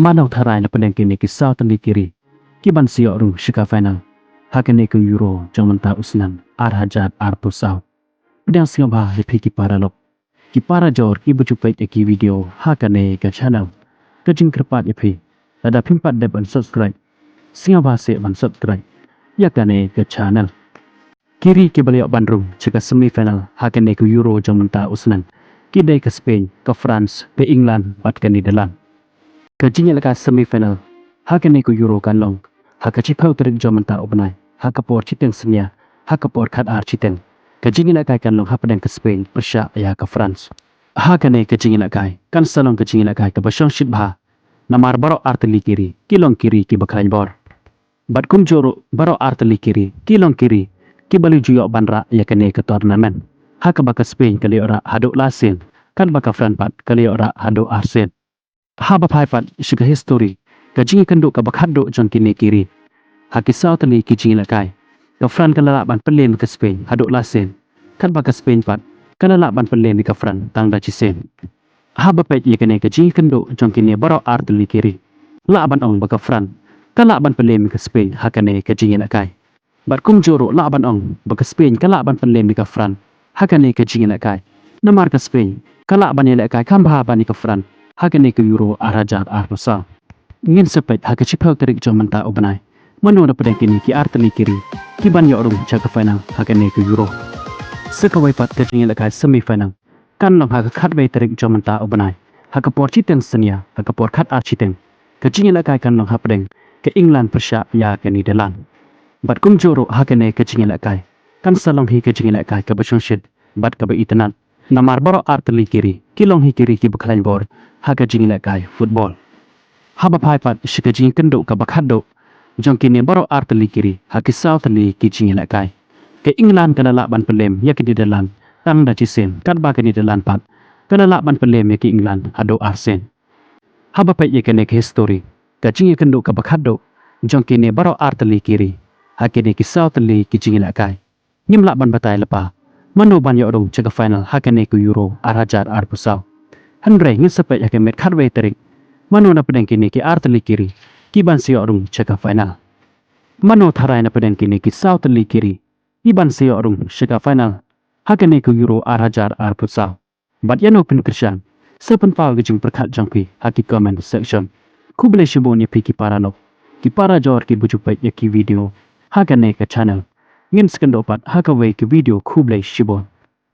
Manau tharai na pedang kini ki South li kiri. Ki ban siok ru shika final. Hakane ke Euro jamanta usnan arhajat arpusau. Pedang siok bah lepi ki paralop. Ki para jor ki bujupet ki video hakane ke channel. Ke jing kerpat ipi. Ada pimpat de ban subscribe. Siok bah se ban subscribe. Yakane ke channel. Kiri ke beliau bandung cika semifinal hakane ke Euro jamanta usnan. Ki day ke Spain, ke France, ke England, bat ke Netherlands. Kajingnya laka semifinal. Hakane ku Euro kan long. Hakachi pau terik jamanta obnai. Hakapor chiteng senia. Hakapor kat ar chiteng. Kajingnya laka kan long hapadang ke Spain, Persia ya ke France. Hakane kajingnya laka kan salong kajingnya laka ke basyong shit bah. Namar baro arteli kiri. Kilong kiri ki bakalain bor. Bat kum joro baro arteli kiri. Kilong kiri. Ki bali juyok banra ya kene ke tournament. Haka baka Spain kali ora haduk lasin. Kan baka France pat kali ora haduk arsen. Haba paifat suka history. Kajingi kenduk ka bakhado jon kini kiri. Hakisau tali kijingi lakai. Ka Fran kan lalaban pelen ke Spain haduk lasen. Kan baka Spain pat kan lalaban pelen di ka Fran tang da cisen. Haba pait ye kene kajingi kenduk jon kini baro arteli kiri. Lalaban ong baka Fran. Kan lalaban pelen ke Spain hakane kajingi lakai. Bat kum joro lalaban ong baka Spain kan lalaban pelen di ka Fran. Hakane kajingi lakai. Namar ke Spain kan lalaban ye lakai kan bahaban di ka Fran. Hakane ke Euro arhajat arpusau. Ngin sepet hakachi pau terik jamanta obnai. Manu na pedang kini ki arteli kiri. Ki ban yorung jaga final hakane ke Euro. Sekawai pat kajingi lakai semifinal. Kan long haka khatway terik jamanta obnai. Hakapor chiteng senia, hakapor khat ar chiteng. Kajingi lakai kan long hapadeng ke England Persia ya ke Netherlands. Bat kum joro hakane kajingi lakai. Kan salong hi kajingi lakai ke basyong shit. Bat ke baitanat. Namar baro arteli kiri. Kilong hi kiri ki bakalain bor. Haka jingi lakai football. Haba paipat shika jingi kendo ka bakhado. Jong kini baro arteli kiri. Haki South li ki jingi lakai. Ke England kana lakban pelem ya ke Netherlands. Tang da cisen kan ba ke Netherlands pat. Kana lakban pelem ya ke England hado arsen. Haba pait ye kene ke history. Ka jingi kendo ka bakhado. Jong kini baro arteli kiri. Haki ni ki South li ki jingi lakai. Ngim lakban batai lepa. Manu ban yorong ceka final hakane ku Euro arhajar arpusau. Handrai ngin sepet yake met khatway terik. Manu na pedang kini ki arteli kiri. Ki ban siok rung ceka final. Manu tharai na pedang kini ki South li kiri. Ki ban siok rung ceka final. Hakane ku Euro arhajar arpusau. Bat yano pin Krishan. Sepen pau gijing perkat jangpi haki comment section. Ku boleh shibon ya pi ki para nok. Ki para jor ki bujupet ya ki video. Hakane ke channel. Ngin sekendopat hakaway ki video ku boleh shibon.